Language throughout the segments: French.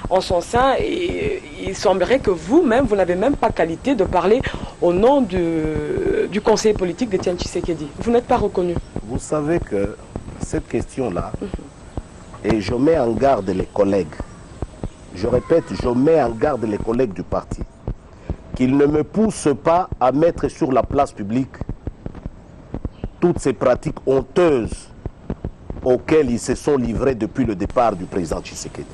en son sein et il semblerait que vous-même, vous n'avez même pas qualité de parler au nom du conseiller politique d'Étienne Tshisekedi. Vous n'êtes pas reconnu. Vous savez que cette question-là, et je mets en garde les collègues, je répète, je mets en garde les collègues du parti, qu'ils ne me poussent pas à mettre sur la place publique toutes ces pratiques honteuses auxquelles ils se sont livrés depuis le départ du président Tshisekedi.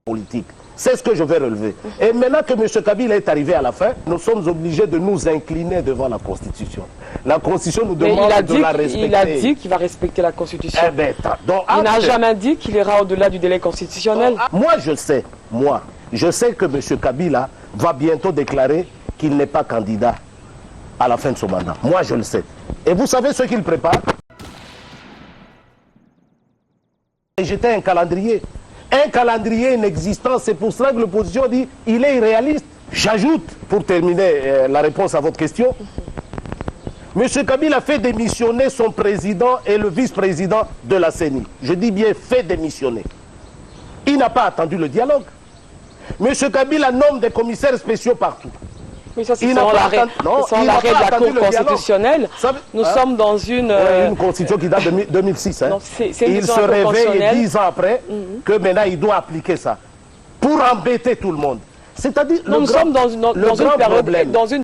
Politique. C'est ce que je vais relever. Et maintenant que M. Kabila est arrivé à la fin, nous sommes obligés de nous incliner devant la Constitution. La Constitution nous demande de la respecter. Il a dit qu'il va respecter la Constitution. Eh ben, donc, il n'a jamais dit qu'il ira au-delà du délai constitutionnel. Moi, je sais que M. Kabila va bientôt déclarer qu'il n'est pas candidat à la fin de son mandat. Moi, je le sais. Et vous savez ce qu'il prépare? J'étais un calendrier. Un calendrier inexistant, c'est pour cela que l'opposition dit il est irréaliste. J'ajoute, pour terminer la réponse à votre question, M. Kabila a fait démissionner son président et le vice-président de la CENI. Je dis bien fait démissionner. Il n'a pas attendu le dialogue. M. Kabila nomme des commissaires spéciaux partout. Oui, ça c'est sans l'arrêt de la Cour constitutionnelle. Nous sommes dans une constitution qui date de 2006. Hein. Non, il se réveille 10 ans après que maintenant il doit appliquer ça. Pour embêter tout le monde. C'est-à-dire nous sommes dans une période, dans une...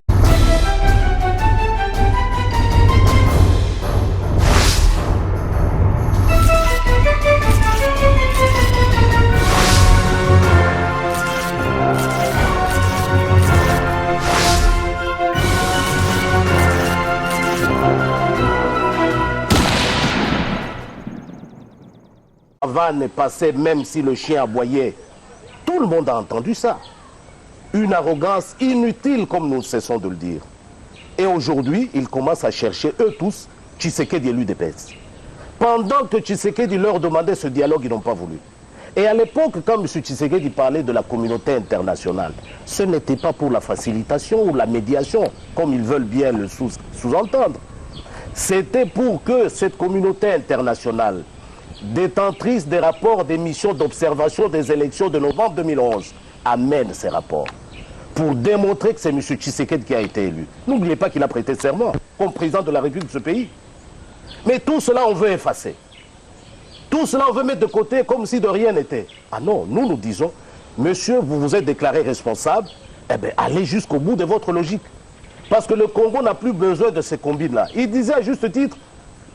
Vanne passait même si le chien aboyait. Tout le monde a entendu ça. Une arrogance inutile comme nous cessons de le dire. Et aujourd'hui, ils commencent à chercher, eux tous, Tshisekedi et l'UDPS. Pendant que Tshisekedi leur demandait ce dialogue, ils n'ont pas voulu. Et à l'époque, quand M. Tshisekedi parlait de la communauté internationale, ce n'était pas pour la facilitation ou la médiation, comme ils veulent bien le sous-entendre. C'était pour que cette communauté internationale, détentrice des rapports des missions d'observation des élections de novembre 2011, amène ces rapports pour démontrer que c'est M. Tshisekedi qui a été élu. N'oubliez pas qu'il a prêté serment comme président de la République de ce pays. Mais tout cela, on veut effacer. Tout cela, on veut mettre de côté comme si de rien n'était. Ah non, nous disons, monsieur, vous vous êtes déclaré responsable, eh bien, allez jusqu'au bout de votre logique. Parce que le Congo n'a plus besoin de ces combines-là. Il disait à juste titre,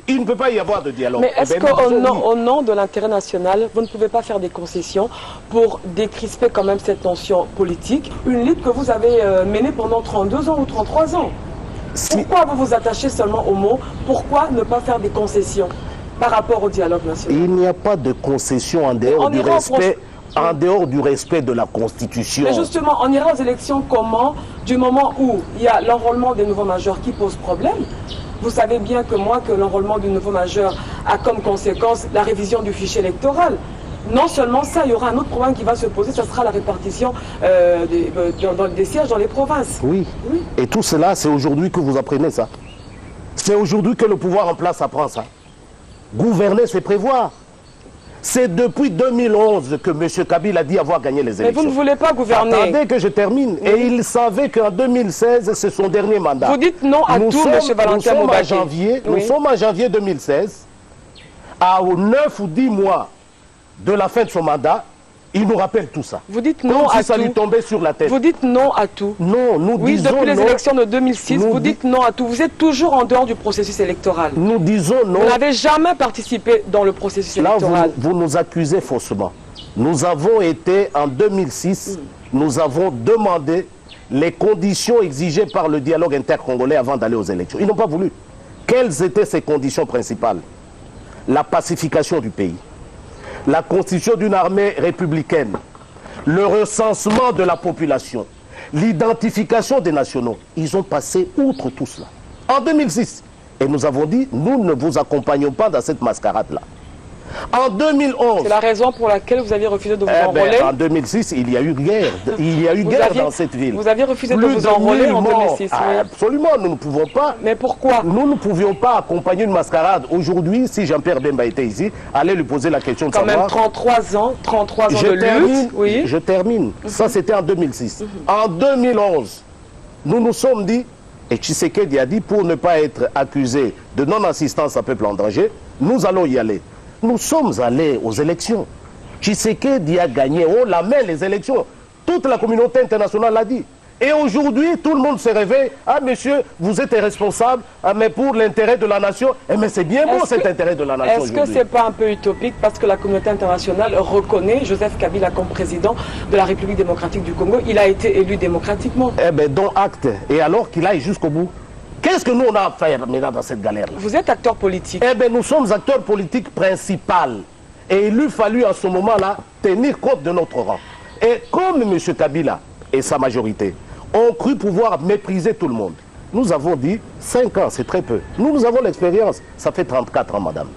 il ne peut pas y avoir de dialogue. Mais est-ce qu'au nom de l'intérêt national, vous ne pouvez pas faire des concessions pour décrisper quand même cette tension politique? Une lutte que vous avez menée pendant 32 ans ou 33 ans. Pourquoi vous vous attachez seulement aux mots? Pourquoi ne pas faire des concessions par rapport au dialogue national? Il n'y a pas de concession en dehors du respect. En dehors du respect de la Constitution. Mais justement, on ira aux élections comment? Du moment où il y a l'enrôlement des nouveaux majeurs qui pose problème. Vous savez bien que l'enrôlement du nouveau majeur a comme conséquence la révision du fichier électoral. Non seulement ça, il y aura un autre problème qui va se poser, ce sera la répartition des sièges dans les provinces. Oui. Et tout cela, c'est aujourd'hui que vous apprenez ça. C'est aujourd'hui que le pouvoir en place apprend ça. Gouverner, c'est prévoir. C'est depuis 2011 que M. Kabila a dit avoir gagné les élections. Mais vous ne voulez pas gouverner. Attendez que je termine. Oui. Et il savait qu'en 2016, c'est son dernier mandat. Vous dites non à tout, M. Valentin Moubaké. Nous sommes en janvier 2016, à 9 ou 10 mois de la fin de son mandat, il nous rappelle tout ça. Vous dites non à tout. Ça lui tombait sur la tête. Vous dites non à tout. Non, nous disons non. Oui, depuis les élections de 2006, vous dites non à tout. Vous êtes toujours en dehors du processus électoral. Nous disons non. Vous n'avez jamais participé dans le processus électoral. Là, vous nous accusez faussement. Nous avons été, en 2006, nous avons demandé les conditions exigées par le dialogue intercongolais avant d'aller aux élections. Ils n'ont pas voulu. Quelles étaient ces conditions principales? La pacification du pays, la constitution d'une armée républicaine, le recensement de la population, l'identification des nationaux. Ils ont passé outre tout cela. En 2006. Et nous avons dit, nous ne vous accompagnons pas dans cette mascarade-là. En 2011... C'est la raison pour laquelle vous aviez refusé de vous enrôler. En 2006, il y a eu guerre. Il y a eu guerre dans cette ville. Vous aviez refusé de vous enrôler en 2006. Oui. Absolument, nous ne pouvons pas. Mais pourquoi? Nous ne pouvions pas accompagner une mascarade. Aujourd'hui, si Jean-Pierre Bemba était ici, allez lui poser la question de savoir... Quand même 33 ans de lutte. Oui. Je termine. Ça, c'était en 2006. En 2011, nous nous sommes dit, et Tshisekedi a dit, pour ne pas être accusé de non-assistance à peuple en danger, nous allons y aller. Nous sommes allés aux élections. Tshisekedi a gagné haut la main les élections. Toute la communauté internationale l'a dit. Et aujourd'hui, tout le monde se réveille. Ah, monsieur, vous êtes responsable, mais pour l'intérêt de la nation. Mais c'est bien beau cet intérêt de la nation. Est-ce que ce n'est pas un peu utopique parce que la communauté internationale reconnaît Joseph Kabila comme président de la République démocratique du Congo? Il a été élu démocratiquement. Eh bien, dont acte. Et alors qu'il aille jusqu'au bout. Qu'est-ce que nous, on a à faire maintenant dans cette galère-là? Vous êtes acteur politique. Eh bien, nous sommes acteurs politiques principaux. Et il lui fallut à ce moment-là tenir compte de notre rang. Et comme M. Kabila et sa majorité ont cru pouvoir mépriser tout le monde, nous avons dit 5 ans, c'est très peu. Nous avons l'expérience. Ça fait 34 ans, madame,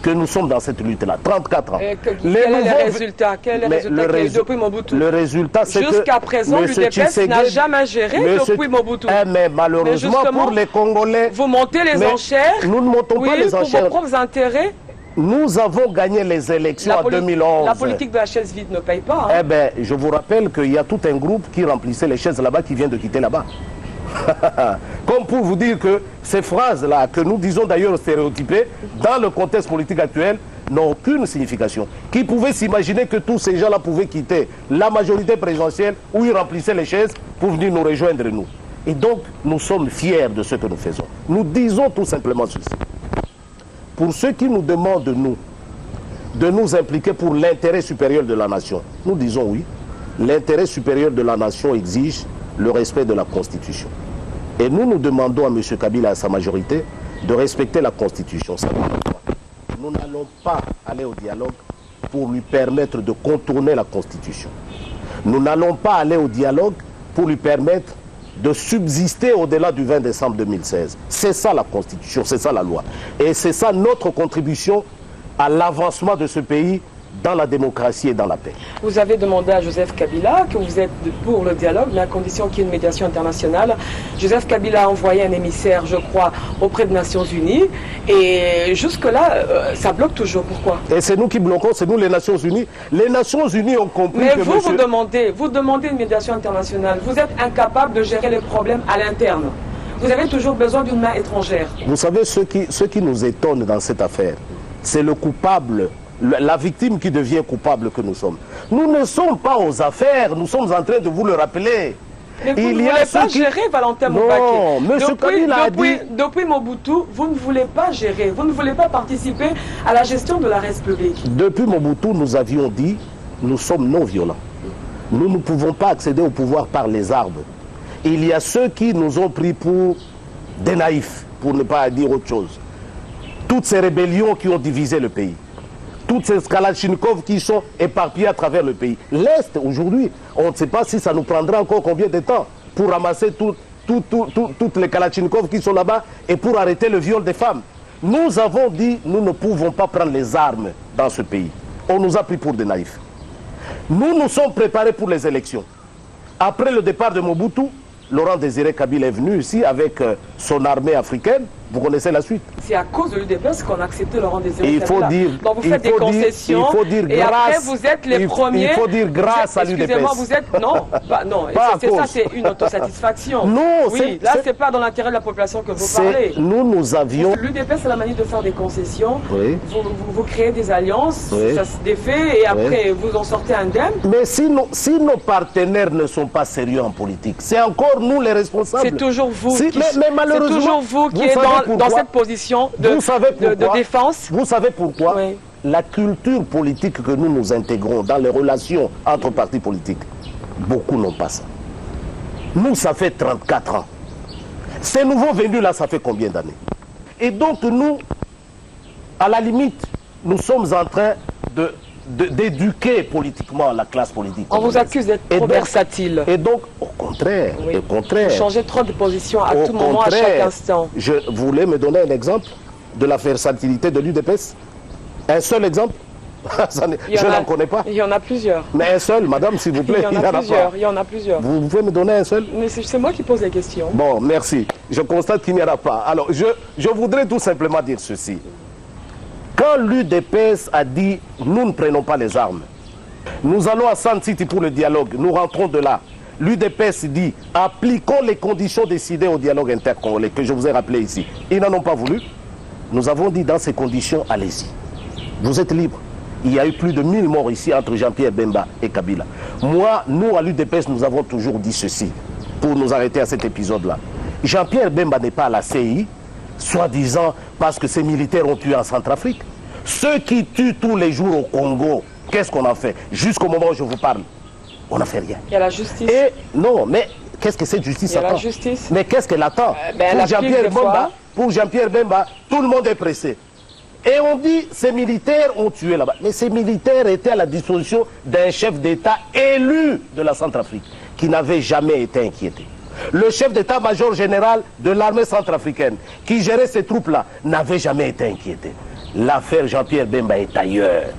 que nous sommes dans cette lutte-là. 34 ans. Quel est le résultat? Depuis Mobutu? Le résultat, c'est que... Jusqu'à présent, l'UDPS n'a jamais géré depuis Mobutu. Mais malheureusement, pour les Congolais... Vous montez les enchères. Nous ne montons pas les enchères. Pour vos propres intérêts. Nous avons gagné les élections en 2011. La politique de la chaise vide ne paye pas. Eh bien, je vous rappelle qu'il y a tout un groupe qui remplissait les chaises là-bas qui vient de quitter là-bas. Comme pour vous dire que ces phrases-là, que nous disons d'ailleurs stéréotypées, dans le contexte politique actuel, n'ont aucune signification. Qui pouvait s'imaginer que tous ces gens-là pouvaient quitter la majorité présidentielle où ils remplissaient les chaises pour venir nous rejoindre, nous. Et donc, nous sommes fiers de ce que nous faisons. Nous disons tout simplement ceci. Pour ceux qui nous demandent, de nous impliquer pour l'intérêt supérieur de la nation, nous disons oui. L'intérêt supérieur de la nation exige le respect de la Constitution. Et nous demandons à M. Kabila et à sa majorité de respecter la Constitution. Nous n'allons pas aller au dialogue pour lui permettre de contourner la Constitution. Nous n'allons pas aller au dialogue pour lui permettre de subsister au-delà du 20 décembre 2016. C'est ça la Constitution, c'est ça la loi. Et c'est ça notre contribution à l'avancement de ce pays dans la démocratie et dans la paix. Vous avez demandé à Joseph Kabila que vous êtes pour le dialogue, mais à condition qu'il y ait une médiation internationale. Joseph Kabila a envoyé un émissaire, je crois, auprès des Nations Unies. Et jusque-là, ça bloque toujours. Pourquoi? Et c'est nous qui bloquons, c'est nous les Nations Unies. Les Nations Unies ont compris mais que vous demandez une médiation internationale. Vous êtes incapable de gérer les problèmes à l'interne. Vous avez toujours besoin d'une main étrangère. Vous savez, ce qui nous étonne dans cette affaire, c'est le coupable, la victime qui devient coupable que nous sommes. Nous ne sommes pas aux affaires, nous sommes en train de vous le rappeler. Mais vous ne voulez pas gérer Valentin Moubaké. Non, M. Kabila a dit... Depuis Mobutu, vous ne voulez pas gérer, vous ne voulez pas participer à la gestion de la République. Depuis Mobutu, nous avions dit, nous sommes non violents. Nous ne pouvons pas accéder au pouvoir par les armes. Il y a ceux qui nous ont pris pour des naïfs, pour ne pas dire autre chose. Toutes ces rébellions qui ont divisé le pays. Toutes ces Kalachnikov qui sont éparpillés à travers le pays. L'Est, aujourd'hui, on ne sait pas si ça nous prendra encore combien de temps pour ramasser toutes les Kalachnikov qui sont là-bas et pour arrêter le viol des femmes. Nous avons dit, nous ne pouvons pas prendre les armes dans ce pays. On nous a pris pour des naïfs. Nous nous sommes préparés pour les élections. Après le départ de Mobutu, Laurent Désiré Kabila est venu ici avec son armée africaine. Vous connaissez la suite. C'est à cause de l'UDPS qu'on a accepté Laurent Désiré Kabila. Il faut dire, donc vous faites des concessions. Il faut dire et grâce, après vous êtes les premiers. Il faut dire grâce à l'UDPS. Excusez-moi, vous êtes non, non. C'est ça, c'est une autosatisfaction. Non, oui, là c'est pas dans l'intérêt de la population que vous parlez. Nous avions. L'UDPS c'est la manière de faire des concessions. Oui. Vous créez des alliances, oui. ça se défait et après vous en sortez indemne. Mais si nos partenaires ne sont pas sérieux en politique, c'est encore nous les responsables. C'est toujours vous. Mais malheureusement, c'est toujours vous qui êtes dans cette position de défense. Vous savez pourquoi? Oui. La culture politique que nous intégrons dans les relations entre partis politiques, beaucoup n'ont pas ça. Nous, ça fait 34 ans. Ces nouveaux venus là, ça fait combien d'années? Et donc nous, à la limite, nous sommes en train d'éduquer politiquement la classe politique. On vous accuse d'être trop versatile. Et donc, au contraire, oui. au contraire. Vous changez trop de position à tout moment, à chaque instant. Je voulais me donner un exemple de la versatilité de l'UDPS. Un seul exemple. Je n'en connais pas. Il y en a plusieurs. Mais un seul, madame, s'il vous plaît. Il y en a plusieurs. Il y en a plusieurs. Vous pouvez me donner un seul? Mais c'est moi qui pose les questions. Bon, merci. Je constate qu'il n'y en a pas. Alors, je voudrais tout simplement dire ceci. Quand l'UDPS a dit « nous ne prenons pas les armes », nous allons à Sun City pour le dialogue, nous rentrons de là. L'UDPS dit « appliquons les conditions décidées au dialogue intercongolais » que je vous ai rappelé ici. Ils n'en ont pas voulu. Nous avons dit dans ces conditions, allez-y. Vous êtes libres. Il y a eu plus de 1000 morts ici entre Jean-Pierre Bemba et Kabila. Moi, nous à l'UDPS, nous avons toujours dit ceci, pour nous arrêter à cet épisode-là. Jean-Pierre Bemba n'est pas à la CI, soi-disant parce que ces militaires ont tué en Centrafrique. Ceux qui tuent tous les jours au Congo, qu'est-ce qu'on a fait? Jusqu'au moment où je vous parle, on n'a fait rien. Il y a la justice. Et non, mais qu'est-ce que cette justice attend? Il y a la justice. Mais qu'est-ce qu'elle attend? Pour Jean-Pierre Bemba, tout le monde est pressé. Et on dit, ces militaires ont tué là-bas. Mais ces militaires étaient à la disposition d'un chef d'État élu de la Centrafrique, qui n'avait jamais été inquiété. Le chef d'état-major général de l'armée centrafricaine, qui gérait ces troupes-là, n'avait jamais été inquiété. L'affaire Jean-Pierre Bemba est ailleurs.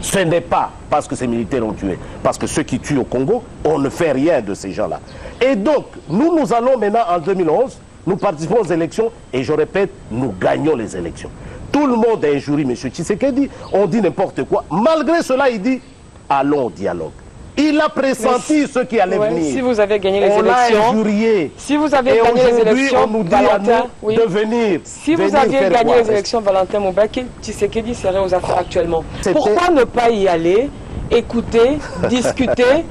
Ce n'est pas parce que ces militaires ont tué, parce que ceux qui tuent au Congo, on ne fait rien de ces gens-là. Et donc, nous allons maintenant en 2011, nous participons aux élections, et je répète, nous gagnons les élections. Tout le monde a injurié M. Tshisekedi, on dit n'importe quoi. Malgré cela, il dit, allons au dialogue. Il a pressenti ce qui allait venir. Si vous avez gagné les élections, élections, injurié. Si vous avez gagné les élections, on nous dit Valentin, à nous de venir. Si vous aviez gagné les élections, Valentin Moubaki, Tshisekedi serait aux affaires actuellement. Pourquoi ne pas y aller, écouter, discuter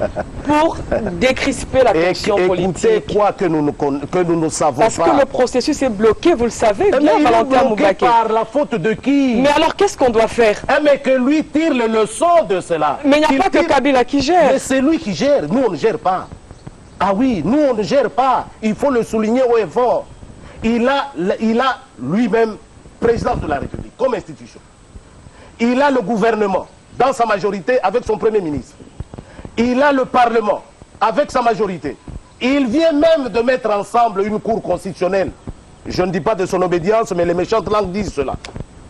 pour décrisper la tension politique? Écoutez quoi que nous ne savons pas. Parce que le processus est bloqué, vous le savez bien, Valentin Moubaki. Par la faute de qui? Mais alors qu'est-ce qu'on doit faire? Mais que lui tire les leçons de cela. Mais il n'y a pas que Kabila qui gère. Mais c'est lui qui gère, nous on ne gère pas. Ah oui, nous on ne gère pas. Il faut le souligner haut et fort. Il a lui-même président de la République comme institution. Il a le gouvernement dans sa majorité avec son premier ministre. Il a le Parlement avec sa majorité. Il vient même de mettre ensemble une cour constitutionnelle. Je ne dis pas de son obédience, mais les méchantes langues disent cela.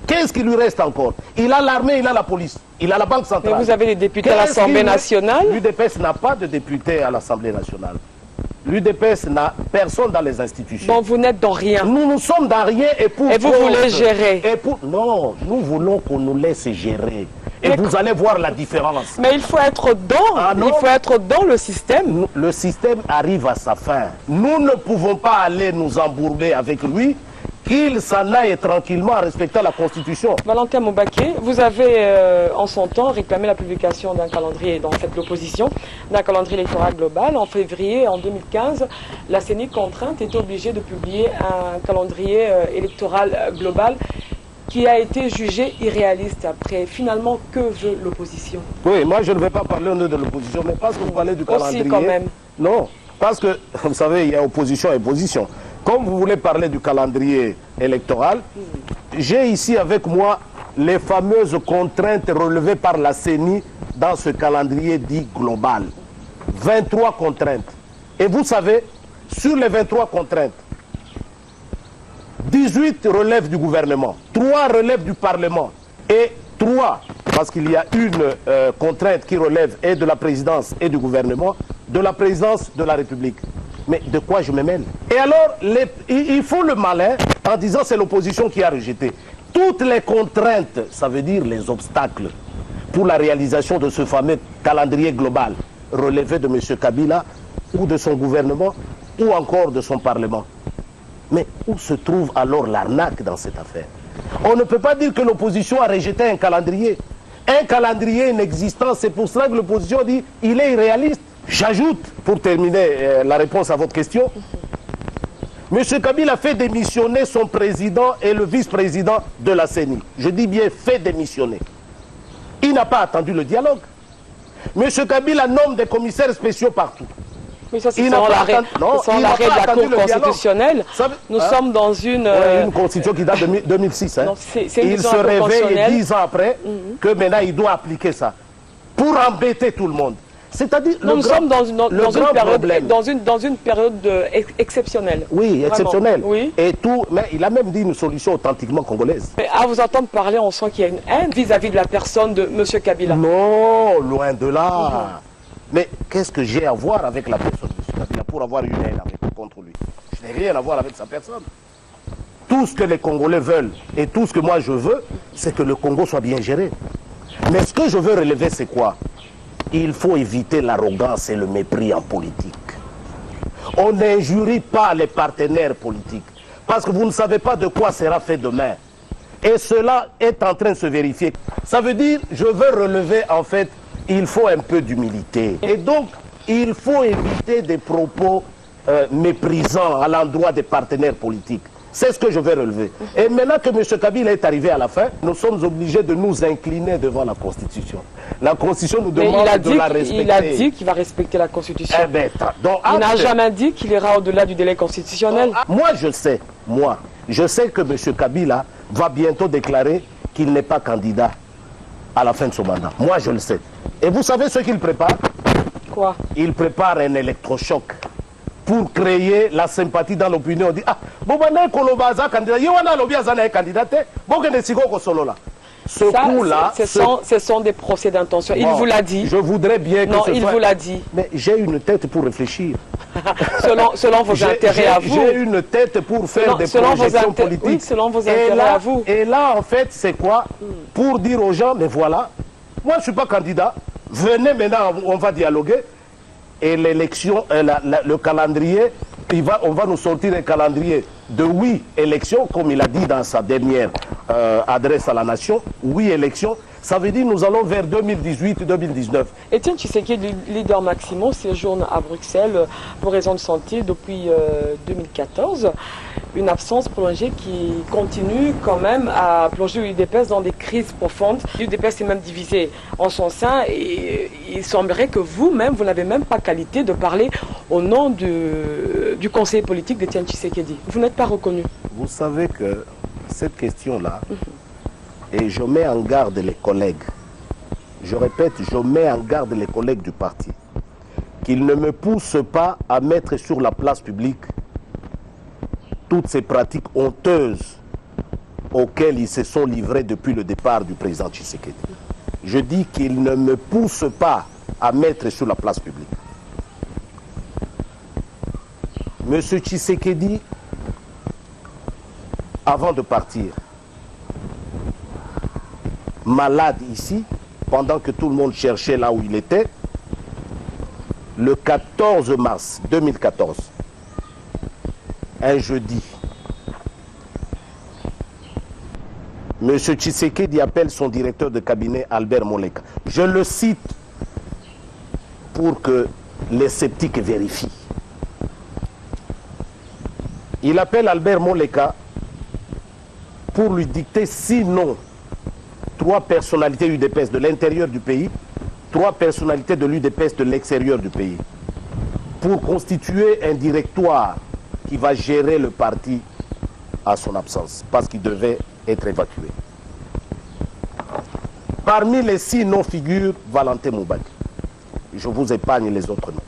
Qu'est-ce qui lui reste encore? Il a l'armée, il a la police, il a la Banque centrale. Mais vous avez des députés à l'Assemblée nationale? L'UDPS n'a pas de députés à l'Assemblée nationale. L'UDPS n'a personne dans les institutions. Donc vous n'êtes dans rien. Nous sommes dans rien et pour... Et vous voulez gérer. Non, nous voulons qu'on nous laisse gérer. Et vous allez voir la différence. Mais il faut être dans, il faut être dans le système. Le système arrive à sa fin. Nous ne pouvons pas aller nous embourber avec lui, qu'il s'en aille tranquillement en respectant la Constitution. Valentin Moubaki, vous avez en son temps réclamé la publication d'un calendrier, dans cette l'opposition, d'un calendrier électoral global. En février, en 2015, la CENI contrainte était obligée de publier un calendrier électoral global qui a été jugé irréaliste après. Finalement, que veut l'opposition? Oui, moi je ne vais pas parler au nom de l'opposition, mais parce que vous parlez du calendrier... Aussi quand même. Non, parce que, vous savez, il y a opposition et position. Comme vous voulez parler du calendrier électoral, j'ai ici avec moi les fameuses contraintes relevées par la CENI dans ce calendrier dit global. 23 contraintes. Et vous savez, sur les 23 contraintes, 18 relèvent du gouvernement, 3 relèvent du Parlement et 3, parce qu'il y a une contrainte qui relève et de la présidence et du gouvernement, de la présidence de la République. Mais de quoi je me mêle? Et alors, il faut le malin en disant c'est l'opposition qui a rejeté. Toutes les contraintes, ça veut dire les obstacles pour la réalisation de ce fameux calendrier global relevé de M. Kabila ou de son gouvernement ou encore de son Parlement. Mais où se trouve alors l'arnaque dans cette affaire? On ne peut pas dire que l'opposition a rejeté un calendrier. Un calendrier inexistant, c'est pour cela que l'opposition dit il est irréaliste. J'ajoute, pour terminer la réponse à votre question, M. Kabila a fait démissionner son président et le vice-président de la CENI. Je dis bien fait démissionner. Il n'a pas attendu le dialogue. M. Kabila nomme des commissaires spéciaux partout. Oui, ça c'est sans l'arrêt de la Cour constitutionnelle. Nous sommes dans une constitution qui date de 2006. Hein. Non, il se réveille 10 ans après que maintenant il doit appliquer ça. Pour embêter tout le monde. C'est-à-dire, nous sommes dans une période, dans une période exceptionnelle. Oui, exceptionnelle. Oui. Et tout, mais il a même dit une solution authentiquement congolaise. Mais à vous entendre parler, on sent qu'il y a une haine vis-à-vis de la personne de M. Kabila. Non, loin de là. Mais qu'est-ce que j'ai à voir avec la personne de M. Kabila pour avoir une haine contre lui? Je n'ai rien à voir avec sa personne. Tout ce que les Congolais veulent et tout ce que moi je veux, c'est que le Congo soit bien géré. Mais ce que je veux relever, c'est quoi? Il faut éviter l'arrogance et le mépris en politique. On n'injurie pas les partenaires politiques, parce que vous ne savez pas de quoi sera fait demain. Et cela est en train de se vérifier. Ça veut dire, je veux relever, en fait, il faut un peu d'humilité. Et donc, il faut éviter des propos méprisants à l'endroit des partenaires politiques. C'est ce que je vais relever. Et maintenant que M. Kabila est arrivé à la fin, nous sommes obligés de nous incliner devant la Constitution. La Constitution nous demande de la respecter. Il a dit qu'il va respecter la Constitution. Eh ben, donc, il n'a jamais dit qu'il ira au-delà du délai constitutionnel. Moi, je sais que M. Kabila va bientôt déclarer qu'il n'est pas candidat à la fin de son mandat. Moi, je le sais. Et vous savez ce qu'il prépare? Quoi? Il prépare un électrochoc pour créer la sympathie dans l'opinion. On dit, ah, Bobane Kolobaza candidat, Yowana Lobiaza n'est candidat, Bokene Siko Kosolola. Ce coup-là... Ce sont des procès d'intention. Il vous l'a dit. Je voudrais bien que non, il vous l'a dit. Mais j'ai une tête pour réfléchir. selon vos intérêts à vous. J'ai une tête pour faire des projections politiques. Oui, selon vos intérêts à vous. Et là, en fait, c'est quoi? Pour dire aux gens, mais voilà, moi je ne suis pas candidat. Venez maintenant, on va dialoguer. Et l'élection, le calendrier, on va nous sortir un calendrier de 8 élections, comme il a dit dans sa dernière adresse à la nation. 8 élections, ça veut dire nous allons vers 2018-2019. Étienne Tshisekedi, leader Maximo, séjourne à Bruxelles pour raison de santé depuis 2014. Une absence prolongée qui continue quand même à plonger l'UDPS dans des crises profondes. L'UDPS est même divisé en son sein et il semblerait que vous-même, vous n'avez même pas qualité de parler au nom du conseiller politique d'Étienne Tshisekedi. Vous n'êtes pas reconnu. Vous savez que cette question-là, et je mets en garde les collègues, je répète, je mets en garde les collègues du parti, qu'ils ne me poussent pas à mettre sur la place publique toutes ces pratiques honteuses auxquelles ils se sont livrés depuis le départ du président Tshisekedi. Je dis qu'ils ne me poussent pas à mettre sur la place publique. Monsieur Tshisekedi, avant de partir, malade ici, pendant que tout le monde cherchait là où il était, le 14 mars 2014, un jeudi, M. Tshisekedi appelle son directeur de cabinet, Albert Moleka. Je le cite pour que les sceptiques vérifient. Il appelle Albert Moleka pour lui dicter 6 noms, 3 personnalités UDPS de l'intérieur du pays, 3 personnalités de l'UDPS de l'extérieur du pays, pour constituer un directoire qui va gérer le parti à son absence, parce qu'il devait être évacué. Parmi les 6 noms figure Valentin Moubadi. Je vous épargne les autres noms.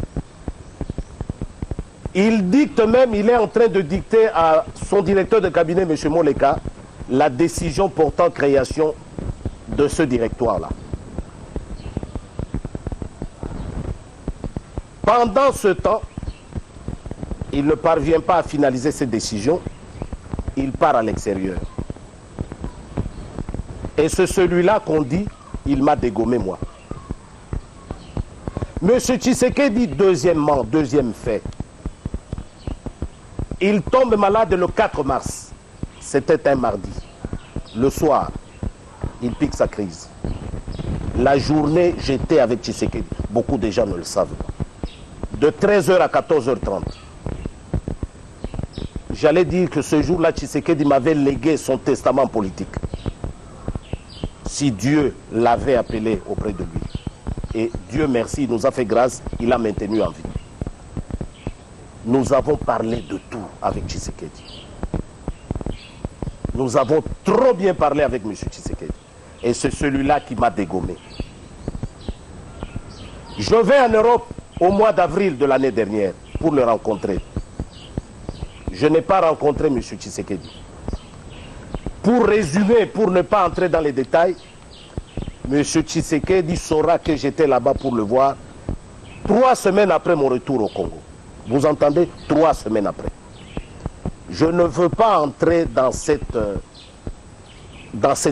Il dicte même, il est en train de dicter à son directeur de cabinet, M. Moleka, la décision portant création de ce directoire-là. Pendant ce temps, il ne parvient pas à finaliser cette décision, il part à l'extérieur. Et c'est celui-là qu'on dit, il m'a dégommé moi. Monsieur Tshisekedi, deuxième fait, il tombe malade le 4 mars, c'était un mardi. Le soir, il pique sa crise. La journée, j'étais avec Tshisekedi, beaucoup de gens ne le savent pas. De 13h à 14h30. J'allais dire que ce jour-là, Tshisekedi m'avait légué son testament politique. Si Dieu l'avait appelé auprès de lui. Et Dieu merci, il nous a fait grâce, il a maintenu en vie. Nous avons parlé de tout avec Tshisekedi. Nous avons trop bien parlé avec M. Tshisekedi. Et c'est celui-là qui m'a dégommé. Je vais en Europe au mois d'avril de l'année dernière pour le rencontrer. Je n'ai pas rencontré M. Tshisekedi. Pour résumer, pour ne pas entrer dans les détails, M. Tshisekedi saura que j'étais là-bas pour le voir 3 semaines après mon retour au Congo. Vous entendez? 3 semaines après. Je ne veux pas entrer dans cette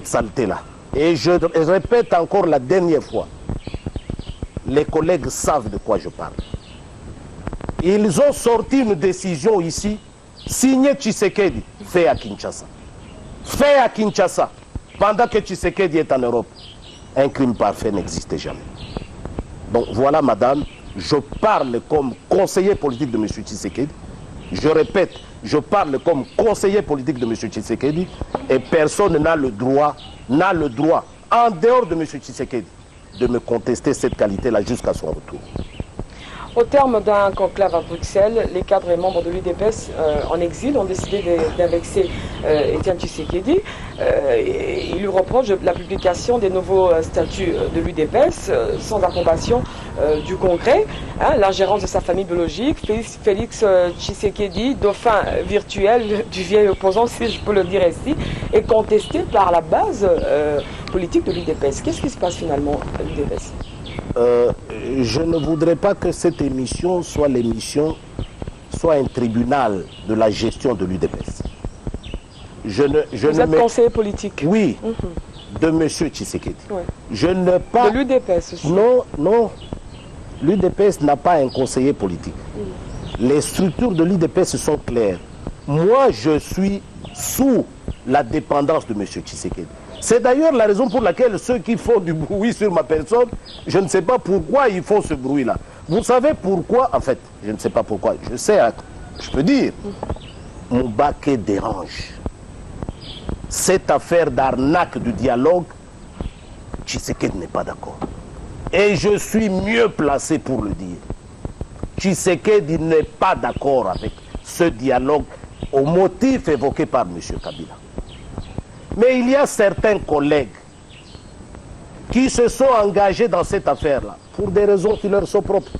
saleté-là. Et je répète encore la dernière fois, les collègues savent de quoi je parle. Ils ont sorti une décision ici, signée Tshisekedi, fait à Kinshasa. Fait à Kinshasa, pendant que Tshisekedi est en Europe. Un crime parfait n'existait jamais. Donc voilà, madame, je parle comme conseiller politique de M. Tshisekedi. Je répète, je parle comme conseiller politique de M. Tshisekedi et personne n'a le droit, en dehors de M. Tshisekedi, de me contester cette qualité-là jusqu'à son retour. Au terme d'un conclave à Bruxelles, les cadres et membres de l'UDPS en exil ont décidé d'indexer Étienne Tshisekedi. Ils lui reprochent la publication des nouveaux statuts de l'UDPS sans approbation du Congrès. L'ingérence de sa famille biologique, Félix Tshisekedi, dauphin virtuel du vieil opposant, si je peux le dire ainsi, est contesté par la base politique de l'UDPS. Qu'est-ce qui se passe finalement à l'UDPS ? Je ne voudrais pas que cette émission soit un tribunal de la gestion de l'UDPS. Vous êtes conseiller politique? Oui, de M. Tshisekedi. Ouais. Je ne pas... De l'UDPS aussi? Non. L'UDPS n'a pas un conseiller politique. Les structures de l'UDPS sont claires. Moi, je suis sous la dépendance de M. Tshisekedi. C'est d'ailleurs la raison pour laquelle ceux qui font du bruit sur ma personne, je ne sais pas pourquoi ils font ce bruit-là. Vous savez pourquoi? En fait, je ne sais pas pourquoi. Je sais, je peux dire. Moubaké dérange. Cette affaire d'arnaque du dialogue, Tshisekedi n'est pas d'accord. Et je suis mieux placé pour le dire. Tshisekedi n'est pas d'accord avec ce dialogue au motif évoqué par M. Kabila. Mais il y a certains collègues qui se sont engagés dans cette affaire-là pour des raisons qui leur sont propres.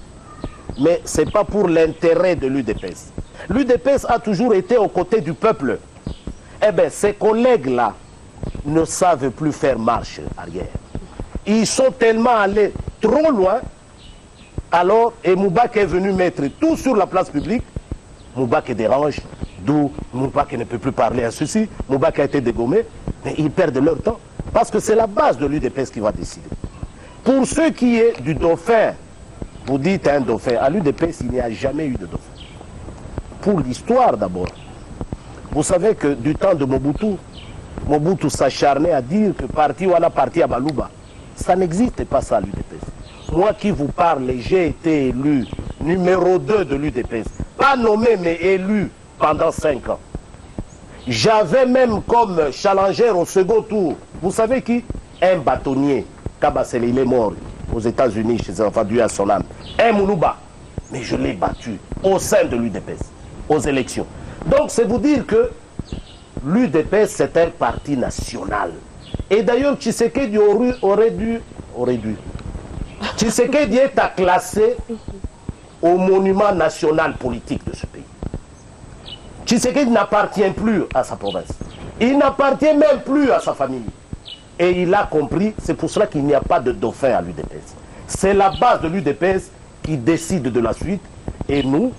Mais ce n'est pas pour l'intérêt de l'UDPS. L'UDPS a toujours été aux côtés du peuple. Eh bien, ces collègues-là ne savent plus faire marche arrière. Ils sont tellement allés trop loin. Alors, et Moubaké est venu mettre tout sur la place publique. Moubaké dérange. D'où Moubaké ne peut plus parler à ceci. Moubaké a été dégommé. Mais ils perdent leur temps. Parce que c'est la base de l'UDPS qui va décider. Pour ce qui est du dauphin, vous dites un dauphin. À l'UDPS, il n'y a jamais eu de dauphin. Pour l'histoire d'abord. Vous savez que du temps de Mobutu s'acharnait à dire que parti Wana, parti à Balouba. Ça n'existe pas ça à l'UDPS. Moi qui vous parle, j'ai été élu numéro 2 de l'UDPS. Pas nommé, mais élu pendant 5 ans. J'avais même comme challenger au second tour, vous savez qui? Un bâtonnier. Kabasele, il est mort aux États-Unis chez un vendu à son âme. Un Moulouba. Mais je l'ai battu au sein de l'UDPS, aux élections. Donc c'est vous dire que l'UDPS c'est un parti national. Et d'ailleurs Tshisekedi aurait dû. Tshisekedi est à classer au monument national politique de ce pays. Tshisekedi n'appartient plus à sa province. Il n'appartient même plus à sa famille. Et il a compris, c'est pour cela qu'il n'y a pas de dauphin à l'UDPS. C'est la base de l'UDPS qui décide de la suite. Et nous,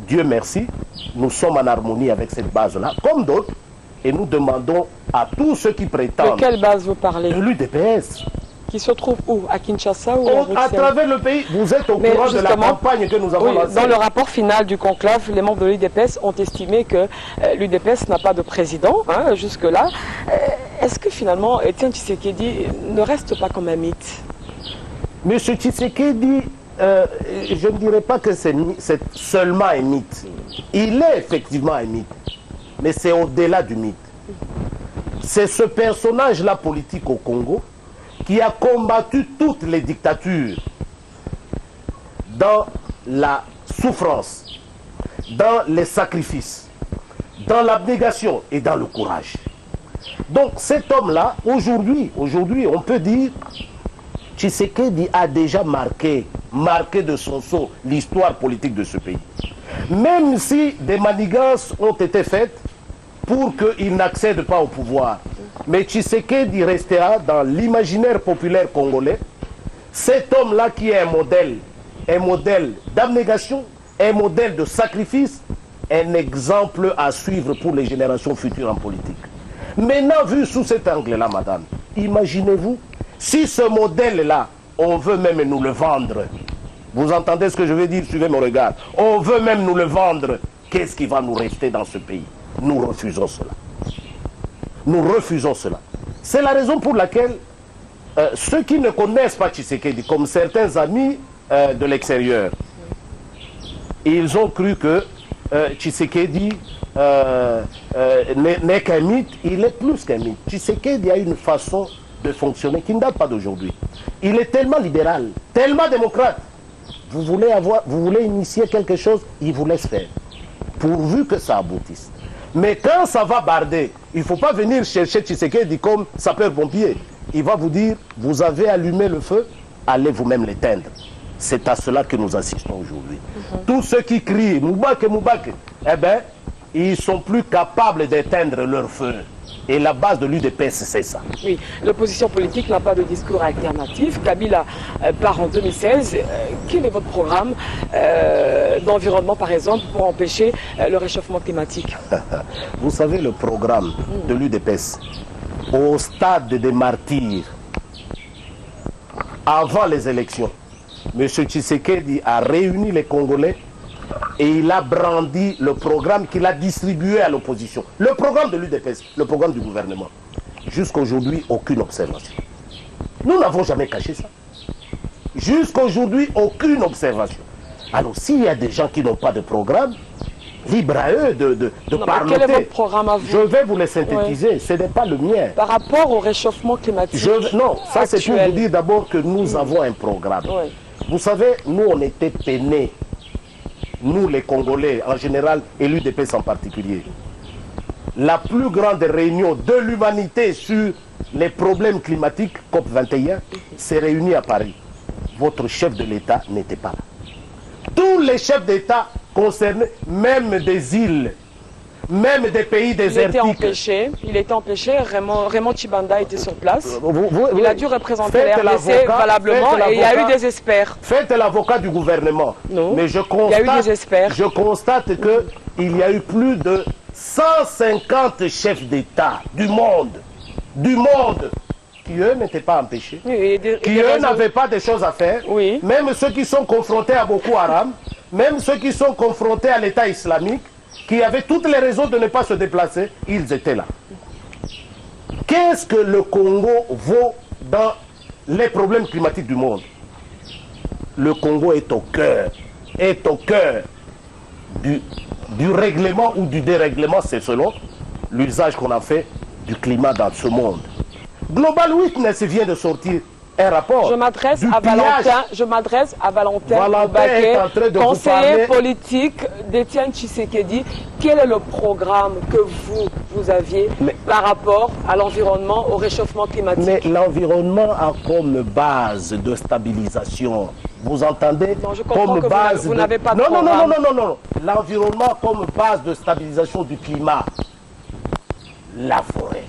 Dieu merci, nous sommes en harmonie avec cette base-là, comme d'autres. Et nous demandons à tous ceux qui prétendent... De quelle base vous parlez? De l'UDPS. Qui se trouve où? À Kinshasa ou à Bruxelles? À travers le pays. Vous êtes au courant de la campagne que nous avons lancée. Dans le rapport final du conclave, les membres de l'UDPS ont estimé que l'UDPS n'a pas de président jusque-là. Est-ce que finalement, Étienne Tshisekedi ne reste pas comme un mythe? Monsieur Tshisekedi, je ne dirais pas que c'est seulement un mythe. Il est effectivement un mythe. Mais c'est au-delà du mythe. C'est ce personnage-là politique au Congo qui a combattu toutes les dictatures dans la souffrance, dans les sacrifices, dans l'abnégation et dans le courage. Donc cet homme-là, aujourd'hui, on peut dire, Tshisekedi a déjà marqué marquer de son sceau l'histoire politique de ce pays. Même si des manigances ont été faites pour qu'il n'accède pas au pouvoir. Mais Tshisekedi restera dans l'imaginaire populaire congolais, cet homme-là qui est un modèle d'abnégation, un modèle de sacrifice, un exemple à suivre pour les générations futures en politique. Maintenant, vu sous cet angle-là, madame, imaginez-vous, si ce modèle-là, on veut même nous le vendre, vous entendez ce que je veux dire, suivez mon regard, on veut même nous le vendre, qu'est-ce qui va nous rester dans ce pays? Nous refusons cela. Nous refusons cela. C'est la raison pour laquelle ceux qui ne connaissent pas Tshisekedi, comme certains amis de l'extérieur, ils ont cru que Tshisekedi n'est qu'un mythe. Il est plus qu'un mythe. Tshisekedi a une façon de fonctionner qui ne date pas d'aujourd'hui. Il est tellement libéral, tellement démocrate. Vous voulez initier quelque chose, il vous laisse faire, pourvu que ça aboutisse. Mais quand ça va barder, il ne faut pas venir chercher Tshisekedi comme sapeur-pompier. Il va vous dire, vous avez allumé le feu, allez vous-même l'éteindre. C'est à cela que nous assistons aujourd'hui. Tous ceux qui crient Moubake, Moubake, eh bien, ils ne sont plus capables d'éteindre leur feu. Et la base de l'UDPS, c'est ça. Oui, l'opposition politique n'a pas de discours alternatif. Kabila part en 2016. Quel est votre programme d'environnement, par exemple, pour empêcher le réchauffement climatique? Vous savez, le programme de l'UDPS, au stade des martyrs, avant les élections, M. Tshisekedi a réuni les Congolais et il a brandi le programme qu'il a distribué à l'opposition. Le programme de l'UDPS, le programme du gouvernement. Jusqu'à aujourd'hui, aucune observation. Nous n'avons jamais caché ça. Jusqu'à aujourd'hui, aucune observation. Alors, s'il y a des gens qui n'ont pas de programme, libre à eux de parler. Quel est votre programme à vous? Je vais vous le synthétiser, oui. Ce n'est pas le mien. Par rapport au réchauffement climatique non, ça c'est pour vous dire d'abord que nous avons un programme. Oui. Vous savez, nous on était peinés, nous les Congolais en général et l'UDPS en particulier. La plus grande réunion de l'humanité sur les problèmes climatiques, COP21, s'est réunie à Paris. Votre chef de l'État n'était pas là. Tous les chefs d'État concernés, même des îles, même des pays désertiques. Il était empêché. Raymond Tchibanda était sur place. Il a dû représenter l'RDC valablement et il y a eu des experts. Faites l'avocat du gouvernement. Non. Mais je constate qu'il y a eu plus de 150 chefs d'État du monde, qui eux n'étaient pas empêchés, qui eux n'avaient pas de choses à faire, oui. Même ceux qui sont confrontés à Boko Haram, même ceux qui sont confrontés à l'État islamique, qui avaient toutes les raisons de ne pas se déplacer, ils étaient là. Qu'est-ce que le Congo vaut dans les problèmes climatiques du monde? Le Congo est au cœur du règlement ou du dérèglement, c'est selon l'usage qu'on a fait du climat dans ce monde. Global Witness vient de sortir un rapport. Je m'adresse à Valentin Baquet, conseiller politique d'Étienne Tshisekedi. Quel est le programme que vous aviez par rapport à l'environnement, au réchauffement climatique? Mais l'environnement a comme base de stabilisation. Vous entendez? Non, je comprends que vous n'avez pas de programme. Non. L'environnement comme base de stabilisation du climat. La forêt.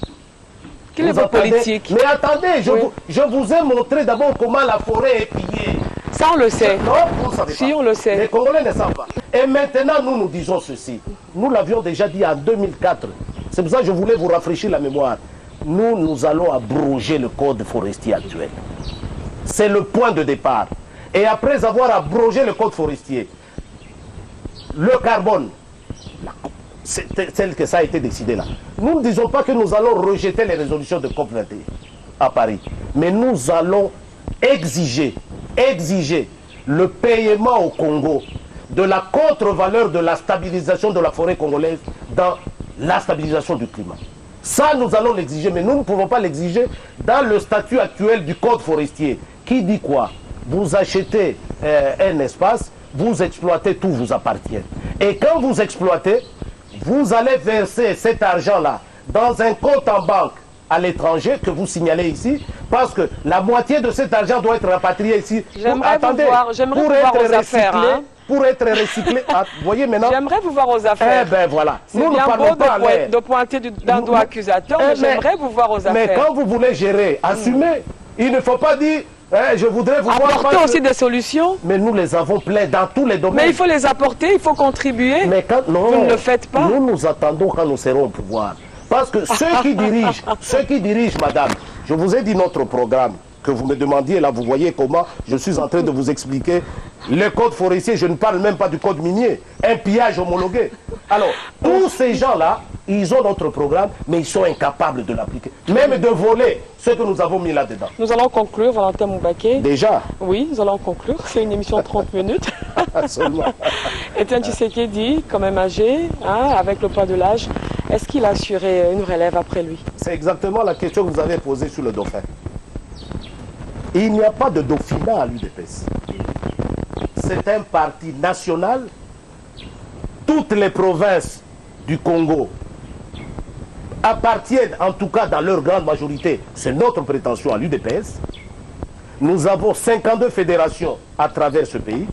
Quelle est votre politique? Mais attendez, je vous ai montré d'abord comment la forêt est pillée. Ça, on le sait. Non, vous ne savez pas. Si, on le sait. Les Congolais ne savent pas. Et maintenant, nous disons ceci. Nous l'avions déjà dit en 2004. C'est pour ça que je voulais vous rafraîchir la mémoire. Nous allons abroger le code forestier actuel. C'est le point de départ. Et après avoir abrogé le code forestier, le carbone, c'est tel que ça a été décidé là. Nous ne disons pas que nous allons rejeter les résolutions de COP21 à Paris. Mais nous allons exiger le paiement au Congo de la contre-valeur de la stabilisation de la forêt congolaise dans la stabilisation du climat. Ça, nous allons l'exiger, mais nous ne pouvons pas l'exiger dans le statut actuel du code forestier. Qui dit quoi? Vous achetez un espace, vous exploitez, tout vous appartient. Et quand vous exploitez, vous allez verser cet argent-là dans un compte en banque à l'étranger que vous signalez ici. Parce que la moitié de cet argent doit être rapatrié ici. J'aimerais vous voir aux affaires. Hein. Pour être recyclé, vous voyez maintenant. J'aimerais vous voir aux affaires. Eh ben voilà. C'est bien beau de pointer d'un doigt accusateur, mais j'aimerais vous voir aux affaires. Mais quand vous voulez gérer, assumez. Il ne faut pas dire, je voudrais vous voir. Apporter aussi des solutions. Mais nous les avons plein dans tous les domaines. Mais il faut les apporter, il faut contribuer. Mais quand, non, vous ne le faites pas. Nous attendons quand nous serons au pouvoir. Parce que ceux qui dirigent, madame, je vous ai dit notre programme, que vous me demandiez, là vous voyez comment je suis en train de vous expliquer le code forestier, je ne parle même pas du code minier, un pillage homologué. Alors, tous ces gens-là, ils ont notre programme, mais ils sont incapables de l'appliquer. Même de voler ce que nous avons mis là-dedans. Nous allons conclure, Valentin Moubaké. Déjà? Oui, nous allons conclure. C'est une émission de 30 minutes. Absolument. Etienne Tshisekedi, quand même âgé, hein, avec le poids de l'âge, est-ce qu'il a assuré une relève après lui? C'est exactement la question que vous avez posée sur le dauphin. Il n'y a pas de dauphinat à l'UDPS. C'est un parti national. Toutes les provinces du Congo appartiennent, en tout cas dans leur grande majorité, c'est notre prétention à l'UDPS. Nous avons 52 fédérations à travers ce pays.